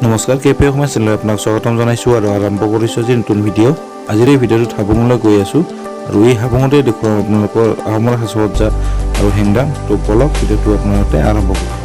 নমস্কাৰ কেপে অসমীয়া চেনেলত আপোনাক স্বাগতম জনাইছোঁ আৰু আৰম্ভ কৰিছোঁ আজি নতুন ভিডিঅ'। আজিৰ এই ভিডিঅ'টোত হাবুঙলৈ গৈ আছোঁ আৰু এই হাবুঙতে দেখুৱাম আপোনালোকৰ আহোমৰ সাজ-সজ্জা আৰু হেংদাং। তো বলক ভিডিঅ'টো আপোনালোকে আৰম্ভ কৰক।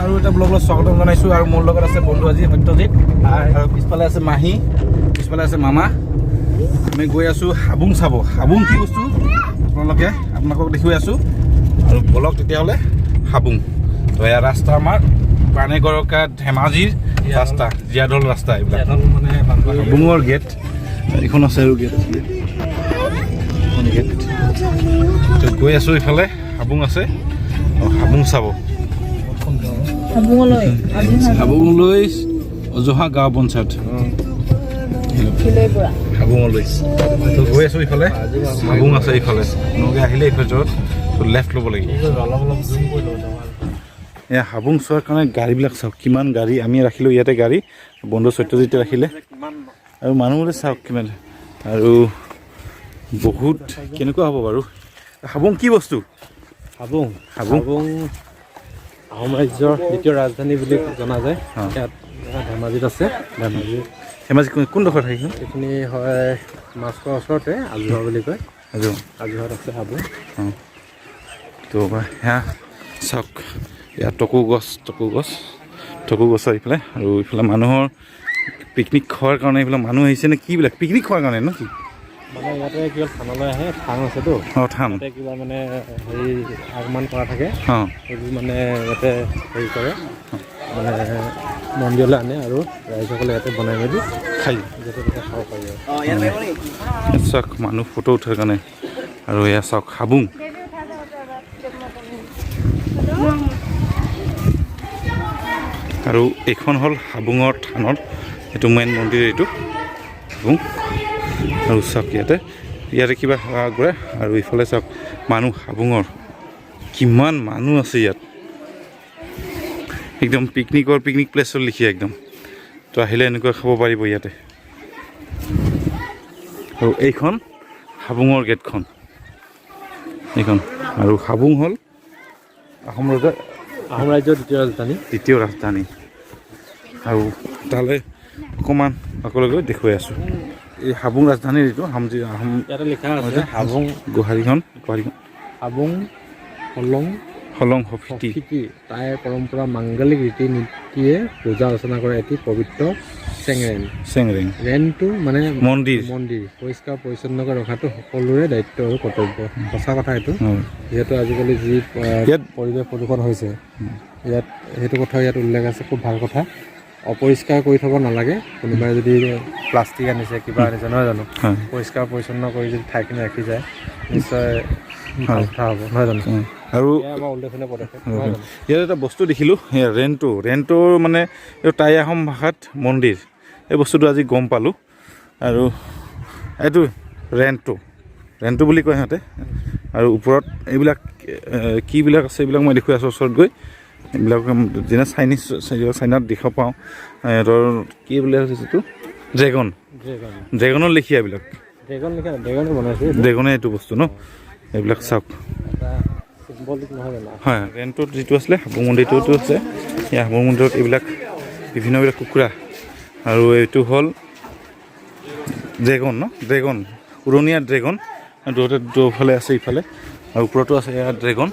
আৰু এটা ব্লগত স্বাগতম জনাইছোঁ আৰু মোৰ লগত আছে বন্ধু আজি সত্যজিৎ আৰু পিছফালে আছে মাহী, পিছফালে আছে মামা। আমি গৈ আছোঁ হাবুং চাব। হাবুং কি বস্তু আপোনালোকক দেখুৱাই আছোঁ আৰু বলক তেতিয়াহ'লে হাবুং। তো এয়া ৰাস্তা আমাৰ পানেগড়কা ধেমাজিৰ ৰাস্তা, জীয়াদল ৰাস্তা এইবিলাক মানে হাবুঙৰ গেট। এইখন আছে আৰু গেট আছিলে গেট। তো গৈ আছোঁ ইফালে হাবুং আছে আৰু হাবুং চাব। হাবুঙলৈ অজোহা গাঁও পঞ্চায়ত হাবুঙলৈ তো গৈ আছোঁ ইফালে হাবুং আছে ইফালে নগে আহিলে ইফালে য'ত লেফ্ট ল'ব লাগিব। এয়া হাবুং চোৱাৰ কাৰণে গাড়ীবিলাক চাওক কিমান গাড়ী। আমি ৰাখিলোঁ ইয়াতে গাড়ী, বন্ধু সত্যজিতে ৰাখিলে আৰু মানুহবোৰে চাওক কিমান। আৰু বহুত কেনেকুৱা হ'ব বাৰু হাবুং কি বস্তু? হাবুং হাবুং আহোম ৰাজ্যৰ দ্বিতীয় ৰাজধানী বুলি জনা যায়। ইয়াত ধেমাজিত আছে। ধেমাজি কোনডোখৰত থাকিব? এইখিনি হয় মাছখোৱাৰ ওচৰতে আজোহা বুলি কয়। আজোহাত আছে হাবুং। তো সেয়া চাওক ইয়াত টকৌ গছৰ ইফালে আৰু ইফালে মানুহৰ পিকনিক খোৱাৰ কাৰণে এইফালে মানুহ আহিছে নে কিবিলাক পিকনিক খোৱাৰ কাৰণে ন কি? মানে ইয়াতে কিবা থানলৈ আহে, থান আছেতো। থান কিবা মানে হেৰি আগমন কৰা থাকে, সেইবোৰ মানে ইয়াতে হেৰি কৰে, মানে মন্দিৰলৈ আনে আৰু ৰাইজসকলে ইয়াতে বনাই মেলি খাই যাতে তাতে খাব পাৰি। চাওক মানুহ ফটো উঠাৰ কাৰণে। আৰু এয়া চাওক হাবুং। আৰু এইখন হ'ল হাবুঙৰ থানৰ এইটো মেইন মন্দিৰ এইটো হাবুং। আৰু চাওক ইয়াতে কিবা আগৰে আৰু ইফালে চাওক মানুহ হাবুঙৰ কিমান মানুহ আছে ইয়াত, একদম পিকনিক প্লেচৰ লিখিয়া একদম। তো আহিলে এনেকুৱা খাব পাৰিব ইয়াতে। আৰু এইখন হাবুঙৰ গেটখন এইখন। আৰু হাবুং হ'ল আহোম ৰাজ্যৰ দ্বিতীয় ৰাজধানী। আৰু তালৈ অকণমান আগলৈ গৈ দেখুৱাই আছোঁ এই হাবুং ৰাজধানীৰ এইটো আহোম ইয়াতে লিখা আছে হাবুং গুৱাহাটীখন হাবুং হলং হফিতি তাইৰ পৰম্পৰা মাংগলিক ৰীতি নীতিয়ে পূজা অৰ্চনা কৰে এটি পবিত্ৰ চেংৰেং। ৰেংটো মানে মন্দিৰ পৰিষ্কাৰ পৰিচ্ছন্ন কৰি ৰখাটো সকলোৰে দায়িত্ব আৰু কৰ্তব্য। সঁচা কথা এইটো। যিহেতু আজিকালি যি ইয়াত পৰিৱেশ প্ৰদূষণ হৈছে, ইয়াত সেইটো কথা ইয়াত উল্লেখ আছে, খুব ভাল কথা। অপৰিষ্কাৰ কৰি থ'ব নালাগে। কোনোবাই যদি প্লাষ্টিক আনিছে কিবা আনিছে নহয় জানো, পৰিষ্কাৰ পৰিচ্ছন্ন কৰি যদি ঠাইখিনি ৰাখি যায় নিশ্চয় ভাল কথা হ'ব নহয় জানো। আৰু আমাৰ উল্লেখনীয় পদক্ষেপ। ইয়াত এটা বস্তু দেখিলোঁ ৰেণ্টৰ মানে টাই আহোম ভাষাত মন্দিৰ, এই বস্তুটো আজি গম পালোঁ। আৰু এইটো ৰেণ্টো বুলি কয় সিহঁতে। আৰু ওপৰত এইবিলাক কিবিলাক আছে এইবিলাক মই দেখুৱাই আছোঁ ওচৰত গৈ। এইবিলাক যেনে চাইনাত দেখা পাওঁ সিহঁতৰ কি বুলি আছে এইটো ড্ৰেগনৰ লেখীয়া এইবিলাক ড্ৰেগনে এইটো বস্তু ন। এইবিলাক চাওক হয় ৰেণ্টত যিটো আছিলে হাবুং মন্দিৰটোতো আছে। এই হাবুং মন্দিৰত এইবিলাক বিভিন্নবিলাক কুকুৰা। আৰু এইটো হ'ল ড্ৰেগন উৰণীয়া ড্ৰেগন। দুফালে আছে ইফালে আৰু ওপৰতো আছে এয়া ড্ৰেগন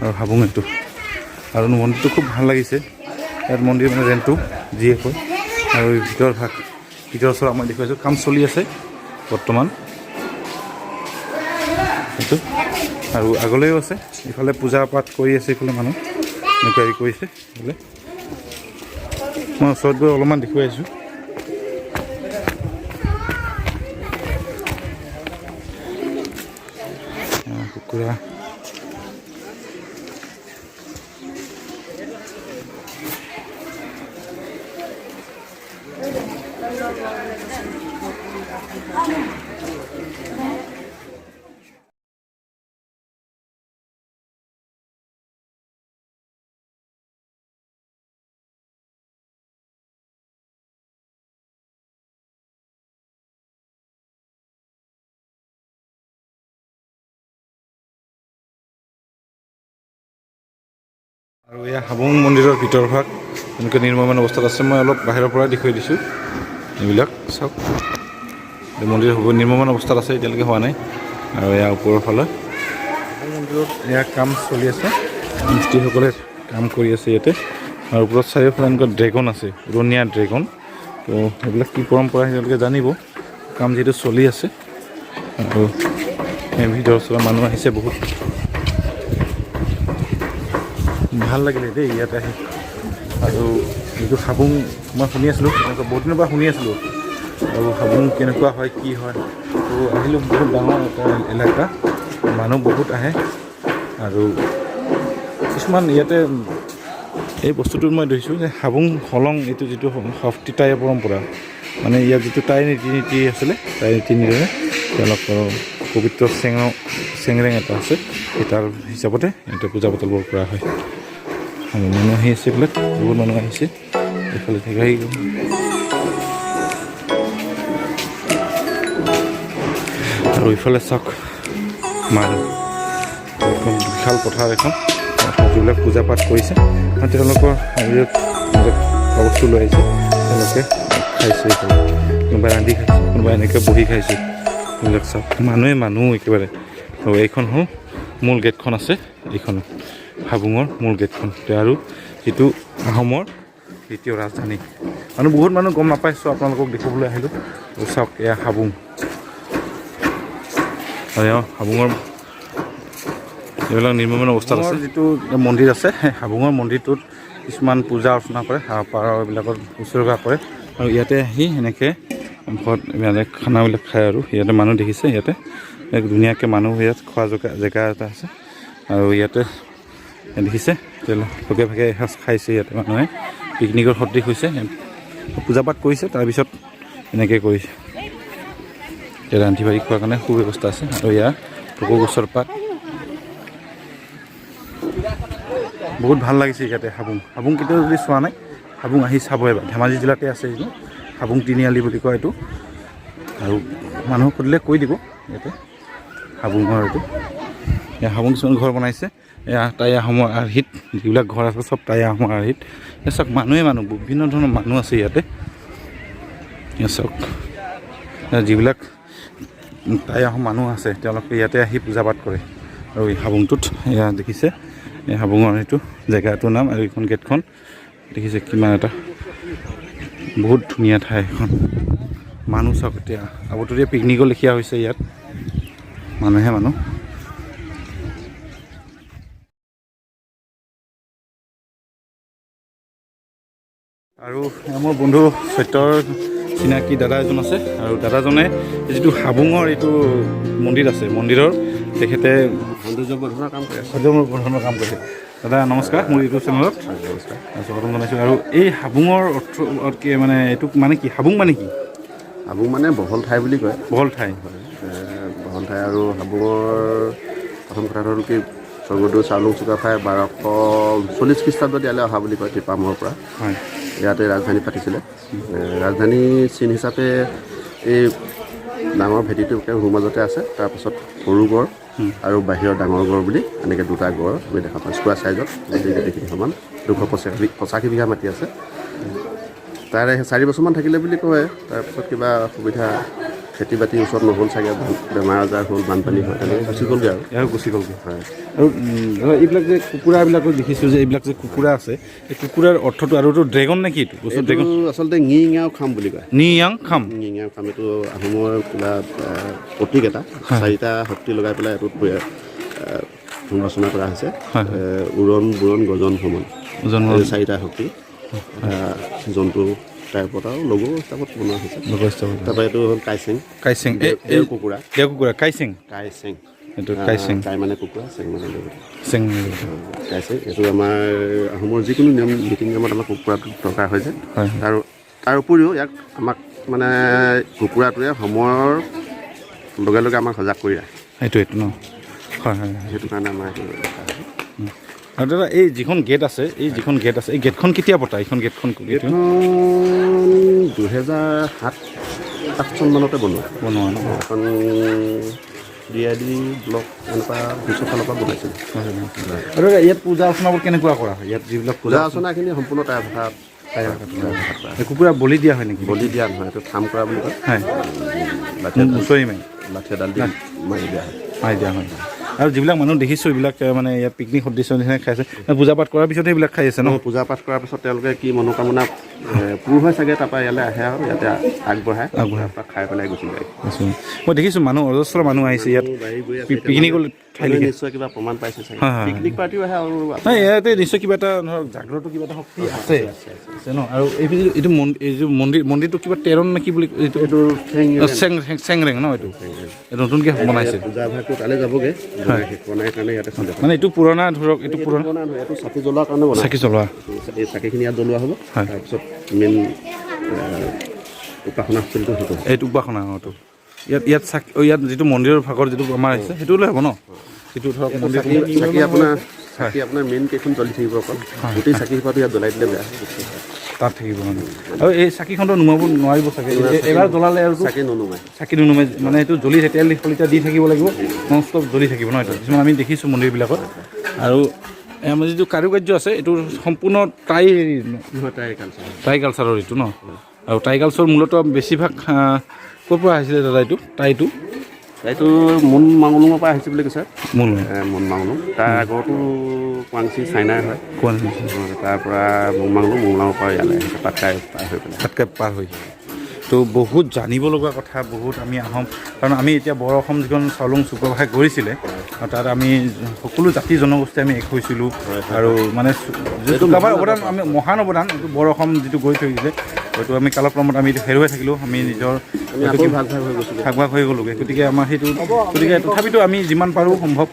আৰু হাবুং এইটো। আৰু মন্দিৰটো খুব ভাল লাগিছে। ইয়াত মন্দিৰ মানে ৰেণ্টটো যিয়ে কয়। আৰু ভিতৰৰ ওচৰত মই দেখুৱাইছোঁ কাম চলি আছে বৰ্তমান সেইটো। আৰু আগলৈও আছে, ইফালে পূজা পাঠ কৰি আছে, ইফালে মানুহ এনেকুৱা হেৰি কৰিছে। বোলে মই ওচৰত গৈ অলপমান দেখুৱাই আছোঁ। কুকুৰা আৰু এয়া হাবুং মন্দিৰৰ ভিতৰ ভাগ এনেকৈ নিৰ্মাণ অৱস্থাত আছে। মই অলপ বাহিৰৰ পৰা দেখুৱাই দিছোঁ এইবিলাক চাওক। মন্দিৰ নিৰ্মাণ অৱস্থাত আছে, এতিয়ালৈকে হোৱা নাই। আৰু এয়া ওপৰৰ ফালে মন্দিৰত এয়া কাম চলি আছে, মিস্ত্ৰীসকলে কাম কৰি আছে ইয়াতে। আৰু ওপৰত চাৰিওফালে এনেকুৱা ড্ৰেগন আছে, উৰণীয়া ড্ৰেগন। তো সেইবিলাক কি পৰম্পৰা তেওঁলোকে জানিব, কাম যিহেতু চলি আছে। আৰু ভিতৰৰ ওচৰৰ মানুহ আহিছে বহুত, ভাল লাগিলে দেই ইয়াতে আহি। আৰু যিটো হাবুং মই শুনি আছিলোঁ, এনেকুৱা বহুত দিনৰ পৰা শুনি আছিলোঁ। আৰু হাবুং কেনেকুৱা হয় কি হয়, তো আহিলোঁ। বহুত ডাঙৰ এটা এলেকা, মানুহ বহুত আহে। আৰু কিছুমান ইয়াতে এই বস্তুটোত মই দেখিছোঁ যে হাবুং হলং এইটো যিটো শক্তি টাই পৰম্পৰা, মানে ইয়াত যিটো টাই নীতি আছিলে, টাই নীতি নিয়মে তেওঁলোকৰ পবিত্ৰ চেংৰেং এটা আছে, সেই তাৰ হিচাপতে ইয়াতে পূজা পাতলবোৰ কৰা হয়। আৰু মানুহ আহি আছে, এইবিলাক বহুত মানুহ আহিছে এইফালে থেকে আহি গ'ল। আৰু ইফালে চাওক মানুহ, এখন বিশাল পথাৰ এখন, যিবিলাক পূজা পাঠ কৰিছে। আৰু তেওঁলোকৰ খোৱা বস্তু লৈ আহিছে, তেওঁলোকে খাইছে। কোনোবাই ৰান্ধি খাইছে, কোনোবাই এনেকৈ বহি খাইছে। এইবিলাক চাওক, মানুহ একেবাৰে। আৰু এইখন হ'ল মূল গেটখন আছে, এইখন হাবুঙৰ মূল গেটখন। আৰু যিটো আহোমৰ দ্বিতীয় ৰাজধানী। বহুত মানুহ গম নাপাইছোঁ, আপোনালোকক দেখিবলৈ আহিলোঁ। চাওক এয়া হাবুং, হাবুঙৰ এইবিলাক নিৰ্মাণ অৱস্থাত আছে। যিটো মন্দিৰ আছে, সেই হাবুঙৰ মন্দিৰটোত কিছুমান পূজা অৰ্চনা কৰে, পাৰ এইবিলাকত উচৰ্গা কৰে। আৰু ইয়াতে আহি এনেকৈ ঘৰত মানে খানাবিলাক খায়। আৰু ইয়াতে মানুহ দেখিছে, ইয়াতে এক ধুনীয়াকৈ মানুহ ইয়াত খোৱা জেগা এটা আছে। আৰু ইয়াতে দেখিছে লগে ভাগে এসাঁজ খাইছে। ইয়াতে মানুহে পিকনিকৰ সদৃশ হৈছে, পূজা পাঠ কৰিছে, তাৰপিছত এনেকৈ কৰিছে। এতিয়া ৰান্ধি বাঢ়ি খোৱাৰ কাৰণে সুব্যৱস্থা আছে। আৰু ইয়াৰ টকৌ গছৰ পাত, বহুত ভাল লাগিছে ইয়াতে। হাবুং কেতিয়াও যদি চোৱা নাই, হাবুং আহি চাব এবাৰ। ধেমাজি জিলাতে আছে এইটো, হাবুং তিনিআলি বুলি কয় এইটো। আৰু মানুহক সুধিলে কৈ দিব ইয়াতে হাবুঙৰ এইটো। হাবুং কিছুমান ঘৰ বনাইছে, এয়া টাই আহোমৰ আৰ্হিত যিবিলাক ঘৰ আছে, চব টাই আহোমৰ আৰ্হিত। চাওক মানুহ বিভিন্ন ধৰণৰ মানুহ আছে ইয়াতে। চাওক যিবিলাক টাই আহোম মানুহ আছে, তেওঁলোকে ইয়াতে আহি পূজা পাঠ কৰে। আৰু এই হাবুংটোত এয়া দেখিছে, এই হাবুঙৰ সেইটো জেগাটোৰ নাম। আৰু এইখন গেটখন দেখিছে, কিমান এটা বহুত ধুনীয়া ঠাই এখন। মানুহ চাওক, এতিয়া আগতৰীয়া পিকনিকৰ লেখীয়া হৈছে ইয়াত, মানুহ। আৰু মোৰ বন্ধু সত্যৰ চিনাকি দাদা এজন আছে। আৰু দাদাজনে যিটো হাবুঙৰ এইটো মন্দিৰ আছে, মন্দিৰৰ তেখেতে সৌন্দৰ্য বৰ্ধনৰ কাম কৰিছে। দাদা নমস্কাৰ, মোৰ ইউটিউব চেনেলত স্বাগতম জনাইছোঁ। আৰু এই হাবুঙৰ অৰ্থ মানে এইটো মানে কি, হাবুং মানে কি? হাবুং মানে বহল ঠাই বুলি কয়। বহল ঠাই, বহল ঠাই। আৰু হাবুঙৰ প্ৰথম কথা হ'ল কি, স্বৰ্গদেউ চাওলুং চুকাফাই 1240 খ্ৰীষ্টাব্দত ইয়ালৈ অহা বুলি কয়, টিপামৰ পৰা। হয়, ইয়াতে ৰাজধানী পাতিছিলে। ৰাজধানী চিন হিচাপে এই ডাঙৰ ভেটিটোকে সোঁ মাজতে আছে, তাৰপাছত সৰু গড় আৰু বাহিৰৰ ডাঙৰ গড় বুলি এনেকৈ দুটা গড় আমি দেখা পাওঁ, স্কোৱাৰ চাইজত। গোটেইখিনি সমান 285 বিঘা মাটি আছে। তাৰে 4 বছৰমান থাকিলে বুলি কয়। তাৰপিছত কিবা সুবিধা, খেতি বাতি ওচৰত নহ'ল চাগে, বেমাৰ আজাৰ হ'ল, বানপানী হ'ল, তেনেকৈ গুচি গ'লগৈ। আৰু গুচি গ'লগৈ। হয়। আৰু এইবিলাক যে কুকুৰাবিলাকো দেখিছোঁ, যে এইবিলাক যে কুকুৰা আছে, এই কুকুৰাৰ অৰ্থটো আৰু এইটো ড্ৰেগন নে কি? এইটো ড্ৰেগন আচলতে ঙিঙাও খাম বুলি কয়। ঙিয়াং খাম, এইটো আহোমৰ কিবা প্ৰতীক এটা। 4টা শক্তি লগাই পেলাই এইটোত ৰচনা কৰা হৈছে। উৰণ, বুৰণ, গজন, ভ্ৰমণ, 4টা শক্তি জন্তু টাইপত আৰু লগো হিচাপত বনোৱা হৈছে। তাৰপৰা এইটো হ'ল কাইচেং, কাইচেং দেও কুকুৰা, কাইচেং। এইটো কাইচেং কাই মানে কুকুৰা চেং মানে চেং কাইচেং এইটো আমাৰ আহোমৰ যিকোনো নিয়ম নীতি নিয়মত আমাৰ কুকুৰাটো দৰকাৰ হৈ যায় আৰু তাৰ উপৰিও ইয়াক আমাক মানে কুকুৰাটোৱে সময়ৰ লগে লগে আমাক সজাগ কৰি ৰাখে এইটো ন হয় হয় সেইটো কাৰণে আমাৰ আৰু দাদা এই যিখন গেট আছে এই গেটখন কেতিয়া পতা এইখন গেটখন 2007-8 চনমানতে বনোৱা ন এখন DID ব্লক এনেকুৱা অফিচৰ ফালৰ পৰা বনাইছিলোঁ আৰু ইয়াত পূজা অৰ্চনাবোৰ কেনেকুৱা কৰা হয় ইয়াত যিবিলাক পূজা অৰ্চনাখিনি সম্পূৰ্ণ টাই ভাষাত কুকুৰা বলি দিয়া হয় নেকি বলি দিয়া নহয় এইটো থাম কৰা বুলি কয় হয় মুচৰি মাৰি লাঠি এডাল দি মাৰি দিয়া হয় মাৰি দিয়া হয় আৰু যিবিলাক মানুহ দেখিছোঁ এইবিলাক মানে ইয়াত পিকনিক সদৃশ্য নিচিনা খাইছে পূজা পাঠ কৰাৰ পিছতহে এইবিলাক খাই আছে ন পূজা পাঠ কৰাৰ পিছত তেওঁলোকে কি মনোকামনা পূৰ হয় চাগে তাৰপৰা ইয়ালৈ আহে আৰু ইয়াতে আগবঢ়াই খাই পেলাই গুচি যায় মই দেখিছোঁ মানুহ অজস্ৰ মানুহ আহিছে ইয়াত পিকনিকলৈ ঠাইলৈকে নিশ্চয় কিবা প্ৰমাণ পাইছে চাগে পিকনিক পাৰ্টিও আহে আৰু নাই ইয়াতে নিশ্চয় কিবা এটা ধৰক জাগ্ৰত কিবা এটা শক্তি আছে ন আৰু এইটো মন্দিৰটো কিবা তেৰণ নে কি বুলি এইটো চেংৰেং ন এইটো নতুনকৈ বনাইছে পূজা ভাগটো তালৈ যাবগৈ বনাই কাৰণে ইয়াতে মানে এইটো পুৰণা ধৰক এইটো পুৰণা এইটো চাকি জ্বলোৱাৰ কাৰণে বনাই চাকি জ্বলোৱা এই চাকিখিনি ইয়াত জ্বলোৱা হ'ব তাৰপিছত মেইন উপাসনাস্থলীটো সেইটো এইটো উপাসনা এইটো ইয়াত যিটো মন্দিৰৰ ভাগৰ যিটো আমাৰ আহিছে সেইটো লৈ হ'ব ন যিটো ধৰক চাকি আপোনাৰ মেইন কেইখন জ্বলি থাকিব অকল গোটেই চাকি সোপাটো ইয়াত জ্বলাই দিলে বেয়া তাত থাকিব মানে আৰু এই চাকিখনটো নুমাব নোৱাৰিব চাগে এবাৰ জ্বলালে আৰু চাকি নুনুমাই মানে সেইটো জ্বলি তেল শলিতা দি থাকিব লাগিব নন ষ্টপ জ্বলি থাকিব ন এইটো কিছুমান আমি দেখিছোঁ মন্দিৰবিলাকত আৰু আমাৰ যিটো কাৰুকাৰ্য আছে এইটো সম্পূৰ্ণ টাই কালচাৰৰ এইটো ন আৰু টাই কালচাৰ মূলতঃ বেছিভাগ ক'ৰ পৰা আহিছিলে দাদা এইটো মুন মাংলুঙৰ পৰা আহিছে বুলি কৈছে মুন মাংলুং তাৰ আগতো কুৱাংচি চাইনাৰ হয় তাৰ পৰা মুংমাংলুঙৰ পৰা ইয়ালৈ আহিছে পাটকাই পাৰ হৈ তো বহুত জানিব লগা কথা বহুত আমি আহোম কাৰণ আমি এতিয়া বৰ অসম যিখন চাউলুং চুকাফাই কৰিছিলে আৰু তাত আমি সকলো জাতি জনগোষ্ঠী আমি এক হৈছিলোঁ আৰু মানে চুকাফাৰ অৱদান আমি মহান অৱদান এইটো বৰ অসম যিটো গঢ়ি থৈ দিছে হয়তো আমি কালক্ৰমত আমি হেৰুৱাই থাকিলোঁ আমি নিজৰ ভাগ ভাগ হৈ গ'লোগৈ গতিকে আমাৰ সেইটো গতিকে তথাপিতো আমি যিমান পাৰোঁ সম্ভৱ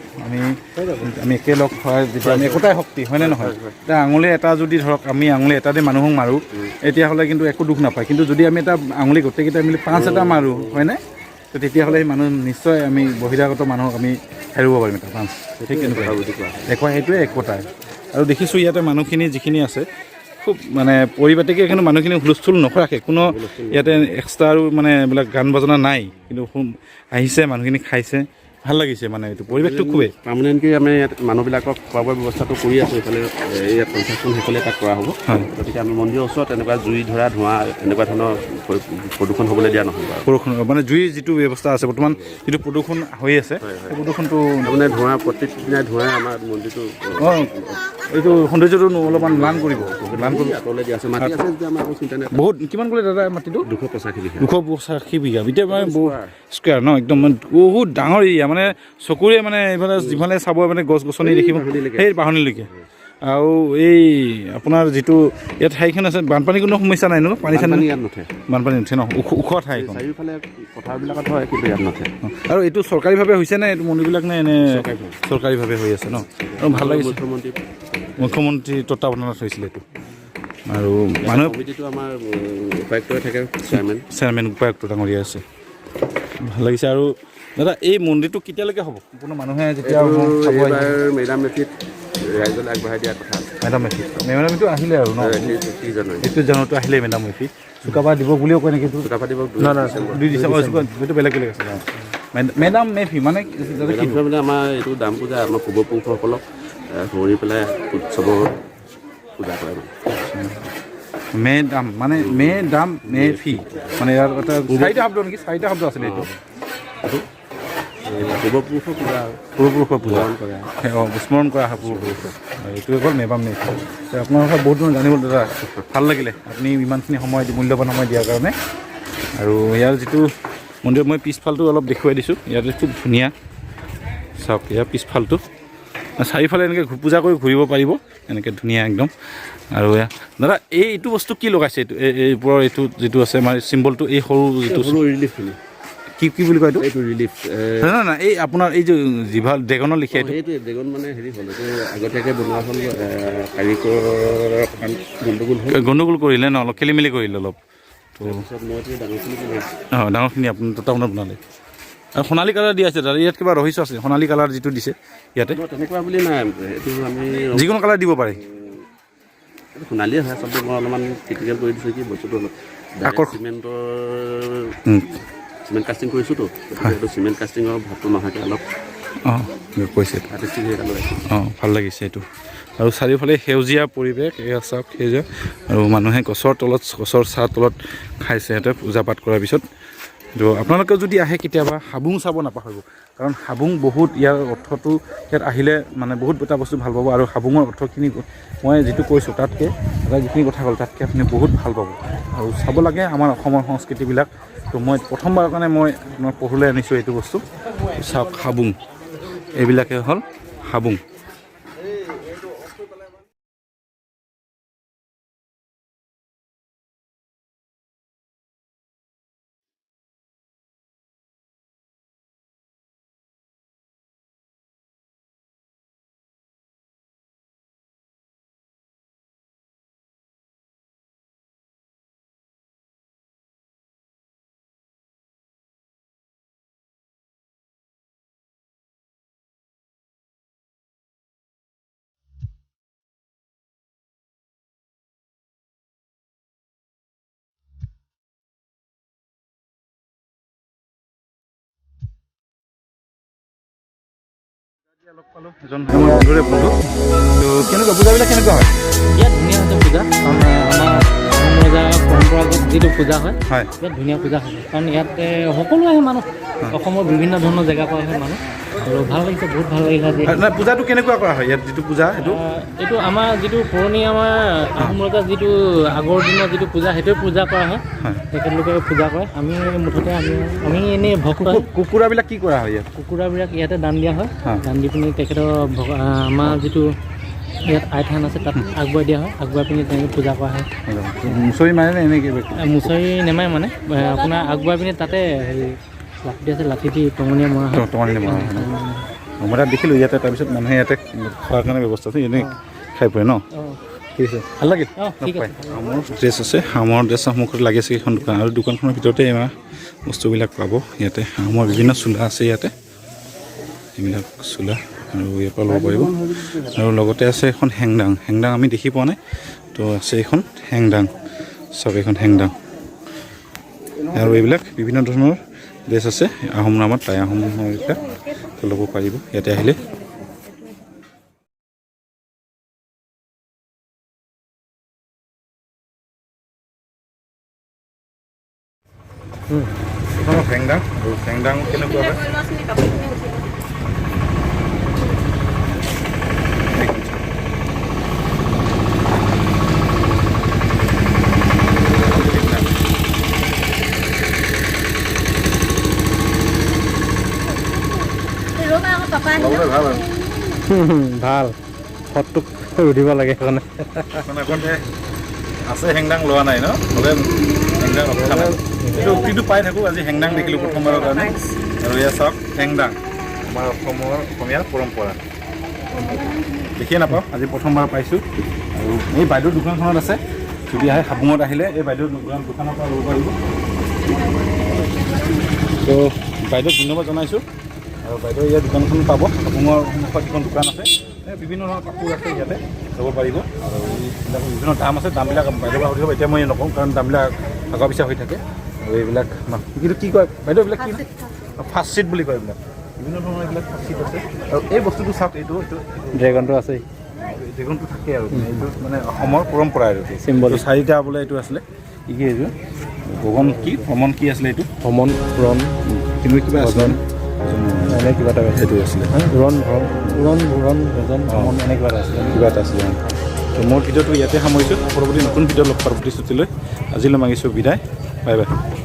আমি একেলগ হয় যেতিয়া আমি একোটাই শক্তি হয়নে নহয় এতিয়া আঙুলি এটা যদি ধৰক আমি আঙুলি এটাতে মানুহক মাৰোঁ তেতিয়াহ'লে কিন্তু একো দুখ নাপায় কিন্তু যদি আমি এটা আঙুলি গোটেইকেইটা মিলি 5 এটা মাৰোঁ হয়নে তো তেতিয়াহ'লে সেই মানুহ নিশ্চয় আমি বহিৰাগত মানুহক আমি হেৰুৱাব পাৰিম এটা 5 ঠিক তেনেকুৱা সেইটোৱে একতাই আৰু দেখিছোঁ ইয়াতে মানুহখিনি যিখিনি আছে খুব মানে পৰিপাটিকৈ কিন্তু মানুহখিনি হুলস্থুল নকৰাকে কোনো ইয়াতে এক্সট্ৰা আৰু মানে এইবিলাক গান বাজনা নাই কিন্তু আহিছে মানুহখিনি খাইছে ভাল লাগিছে মানে এইটো পৰিৱেশটো খুবেই পাৰ্মানেণ্টলি আমি ইয়াত মানুহবিলাকক খোৱা বোৱাৰ ব্যৱস্থাটো কৰি আছোঁ এইফালে ইয়াত কনষ্ট্ৰাকশ্যন সেইফালে তাত কৰা হ'ব গতিকে আমি মন্দিৰৰ ওচৰত এনেকুৱা জুই ধৰা ধোঁৱা এনেকুৱা ধৰণৰ প্ৰদূষণ হ'বলৈ দিয়া নহয় প্ৰদূষণ মানে জুইৰ যিটো ব্যৱস্থা আছে বৰ্তমান যিটো প্ৰদূষণ হৈ আছে সেই প্ৰদূষণটো তাৰমানে ধোঁৱা প্ৰত্যেক দিনাই ধোঁৱাই আমাৰ মন্দিৰটো এইটো সৌন্দৰ্যটো অলপমান ম্লান কৰিব আঁতৰলৈ দিয়া আছে মাটি আছে যদি আমাৰ একো চিন্তা নাই বহুত কিমান ক'লে দাদা মাটিটো 285 বিঘা এতিয়া মানে স্কুৱাৰ ন একদম বহুত ডাঙৰ এৰিয়া মানে চকুৰে মানে এইফালে যিফালে চাব মানে গছ গছনি দেখিব সেই বাঢ়নিলৈকে আৰু এই আপোনাৰ যিটো ইয়াত ঠাইখন আছে বানপানী কোনো সমস্যা নাই ন পানী ইয়াত নুঠে বানপানী নুঠে ন ওখ ঠাইখন চাৰিওফালে পথাৰবিলাকত হয় কিন্তু ইয়াত নুঠে আৰু এইটো চৰকাৰীভাৱে হৈছে নে এইটো মন্দিৰবিলাক নে এনে চৰকাৰীভাৱে হৈ আছে ন আৰু ভাল লাগিছে মুখ্যমন্ত্ৰী তত্বাৱধানত হৈছিলে এইটো আৰু মানুহ কমিটিটো আমাৰ উপায়ুক্ত থাকে চেয়াৰমেন উপায়ুক্ত ডাঙৰীয়া আছে ভাল লাগিছে আৰু দাদা এই মন্দিৰটো কেতিয়ালৈকে হ'ব কোনো মানুহে যেতিয়া মেডাম মেফিত ৰাইজলৈ আগবঢ়াই দিয়াৰ কথা মেডাম মেফিটো আহিলে আৰু ন 31 জানুৱাৰীটো আহিলে মেডাম মেফি চুকাফা দিব বুলিও কয় নেকি চুকাফা দিব 2 ডিচেম্বৰ এইটো বেলেগ আছে মেডাম মেফি মানে আমাৰ এইটো দাম পূজা আমাৰ পূৰ্বপুৰুষসকলক ধৰি পেলাই উৎসৱৰ পূজা কৰে মেডাম মানে মেফি মানে ইয়াৰ এটা 4টা শব্দ নেকি 4টা শব্দ আছিলে এইটো পূৰ্বপুৰুষৰ পূজা স্মৰণ কৰা হয় পূৰ্বপুৰুষক এইটোৱে হ'ল মেডাম মেফি আপোনাৰ কথা বহুত ধৰণৰ জানিব দাদা ভাল লাগিলে আপুনি ইমানখিনি সময় মূল্যৱান সময় দিয়াৰ কাৰণে আৰু ইয়াৰ যিটো মন্দিৰ মই পিছফালটো অলপ দেখুৱাই দিছোঁ ইয়াতে খুব ধুনীয়া চাওক ইয়াৰ পিছফালটো চাৰিওফালে এনেকৈ পূজা কৰি ঘূৰিব পাৰিব এনেকৈ ধুনীয়া একদম আৰু দাদা এইটো বস্তু কি লগাইছে এইটো এই ওপৰৰ এইটো যিটো আছে আমাৰ চিম্বলটো এই সৰু যিটো কি বুলি কয় এইটো এইটো ৰিলিফ নহয় নহয় এই আপোনাৰ এই যে জিভা ড্ৰেগনৰ লিখীয়া এইটো এইটোৱে ড্ৰেগন মানে হেৰি হ'ল এইটো আগতীয়াকৈ বনোৱা হ'ল কাৰিকৰৰ গণ্ডগোল কৰিলে ন অলপ খেলি মেলি কৰিলে অলপ তো তাৰপিছত মই এইটো ডাঙৰখিনি বনাইছোঁ অঁ ডাঙৰখিনি আপোনাৰ টাউনত বনালে আৰু সোণালী কালাৰ দি আছে দাদা ইয়াত কিবা ৰহিছ আছে সোণালী কালাৰ যিটো দিছে ইয়াতে তেনেকুৱা বুলি নাই এইটো আমি যিকোনো কালাৰ দিব পাৰে সোণালীয়ে হয় আচলতে মই অলপমান ক্ৰিটিকেল কৰি দিছোঁ কি বস্তুটো অলপ চিমেণ্ট কাষ্টিং কৰিছোঁতো সেইটো চিমেণ্ট কাষ্টিঙৰ ভাতটো নোহোৱাকৈ অলপ অঁ কৈছে আৰ্টিষ্টিক এটা লগাইছোঁ অঁ ভাল লাগিছে এইটো আৰু চাৰিওফালে সেউজীয়া পৰিৱেশ এয়া চাওক সেউজীয়া আৰু মানুহে গছৰ তলত গছৰ ছাঁ তলত খাইছে সিহঁতে পূজা পাঠ কৰাৰ পিছত তো আপোনালোকে যদি আহে কেতিয়াবা হাবুং চাব নাপাহৰিব কাৰণ হাবুং বহুত ইয়াৰ অৰ্থটো ইয়াত আহিলে মানে বহুত এটা বস্তু ভাল পাব আৰু হাবুঙৰ অৰ্থখিনি মই যিটো কৈছোঁ তাতকৈ এটা যিখিনি কথা ক'ল তাতকৈ আপুনি বহুত ভাল পাব আৰু চাব লাগে আমাৰ অসমৰ সংস্কৃতিবিলাক তো মই প্ৰথমবাৰৰ কাৰণে মই আপোনাৰ পঢ়িবলৈ আনিছোঁ এইটো বস্তু চাওক হাবুং এইবিলাকে হ'ল হাবুং লগ পালোঁ এজন আমাৰ বন্ধুৰে বন্ধু তো কেনেকুৱা পূজাবিলাক কেনেকুৱা হয় ইয়াত ধুনীয়া হৈছে পূজা কাৰণ আমাৰ আহোম ৰজাৰ পৰম্পৰাগত যিটো পূজা হয় হয় ইয়াত ধুনীয়া পূজা হয় কাৰণ ইয়াত সকলো আহে মানুহ অসমৰ বিভিন্ন ধৰণৰ জেগাৰ পৰা আহে মানুহ আৰু ভাল লাগিছে বহুত ভাল লাগিলে আজি নাই পূজাটো কেনেকুৱা কৰা হয় ইয়াত যিটো পূজা এইটো এইটো আমাৰ যিটো পুৰণি আমাৰ আহোম ৰজাৰ যিটো আগৰ দিনৰ যিটো পূজা সেইটোৱে পূজা কৰা হয় তেখেতলোকে পূজা কৰে আমি মুঠতে আমি এনেই ভক্ত কুকুৰাবিলাক কি কৰা হয় ইয়াত কুকুৰাবিলাক ইয়াতে দান দিয়া হয় দান দি পিনি তেখেতৰ আমাৰ যিটো ইয়াত আই থান আছে তাত আগবঢ়াই দিয়া হয় আগবঢ়াই পিনি তেনেকৈ পূজা কৰা হয় মুচৰি মাৰে নে এনেকৈ মুচৰি নেমাৰে মানে আপোনাৰ আগবঢ়াই পিনি তাতে হেৰি লাঠি আছে লাঠি দি টঙনিয়া মৰা হয় টঙনিয়া মৰা হয় মই তাত দেখিলোঁ ইয়াতে তাৰপিছত মানুহে ইয়াতে খোৱাৰ কাৰণে ব্যৱস্থা আছে এনেই খাই পৰে ন ঠিক আছে ভাল লাগিল আহোমৰ ড্ৰেছ আছে আহোমৰ ড্ৰেছ সন্মুখত লাগি আছে এইখন দোকান আৰু দোকানখনৰ ভিতৰতে আমাৰ বস্তুবিলাক পাব ইয়াতে আহোমৰ বিভিন্ন চোলা আছে ইয়াতে এইবিলাক চোলা আৰু ইয়াৰ পৰা ল'ব পাৰিব আৰু লগতে আছে এখন হেংদাং হেংদাং আমি দেখি পোৱা নাই তো আছে এইখন হেংদাং চব এইখন হেংদাং আৰু এইবিলাক বিভিন্ন ধৰণৰ ড্ৰেছ আছে আহোম নামত টাই আহোমৰ এইবিলাক ল'ব পাৰিব ইয়াতে আহিলে হেংদাং আৰু হেংদাং কেনেকুৱা হয় ভাল ফটোক উঠিব লাগে সেইকাৰণে আছে হেংদাং লোৱা নাই ন হ'লে হেংদাং ৰখা নাই এইটো উক্তিটো পাই থাকোঁ আজি হেংদাং দেখিলোঁ প্ৰথমবাৰৰ কাৰণে আৰু এয়া চাওক হেংদাং আমাৰ অসমীয়া পৰম্পৰা দেখিয়ে নাপাওঁ আজি প্ৰথমবাৰ পাইছোঁ আৰু এই বাইদেউৰ দোকানখনত আছে যদি আহে হাবুঙত আহিলে এই বাইদেউৰ দোকানৰ পৰা ল'ব পাৰিব তো বাইদেউক ধন্যবাদ জনাইছোঁ আৰু বাইদেউ ইয়াৰ দোকানখন পাব হাবুঙৰ সন্মুখত যিখন দোকান আছে বিভিন্ন ধৰণৰ কাপোৰ আছে ইয়াতে ল'ব পাৰিব আৰু এইবিলাক বিভিন্ন দাম আছে দামবিলাক বাইদেউৰ পৰা সুধিব এতিয়া মই নকওঁ কাৰণ দামবিলাক আগৰ পিছা হৈ থাকে আৰু এইবিলাক কিন্তু কি কয় বাইদেউ এইবিলাক কি ফাৰ্ষ্ট ছিট বুলি কয় এইবিলাক বিভিন্ন ধৰণৰ এইবিলাক ফাৰ্ষ্ট ছিট আছে আৰু এই বস্তুটো চাওক এইটো ড্ৰেগনটো আছেই ড্ৰেগনটো থাকে আৰু এইটো মানে অসমৰ পৰম্পৰা আৰু চিম্বল চাৰিটা বোলে এইটো আছিলে কি কি এইটো ভ্ৰমণ কি আছিলে এইটো ভ্ৰমণ ৰণ কিন্তু কিবা আছিলে এনে কিবা এটা সেইটো আছিলে উৰণ ভজন ভ্ৰমণ এনে কিবা এটা আছিলে তো মোৰ ভিডিঅ'টো ইয়াতে সামৰিছোঁ পৰৱৰ্তী নতুন ভিডিঅ' লগ পোৱাৰ প্ৰতিশ্ৰুতি লৈ আজিলৈ মাগিছোঁ বিদায় বাই বাই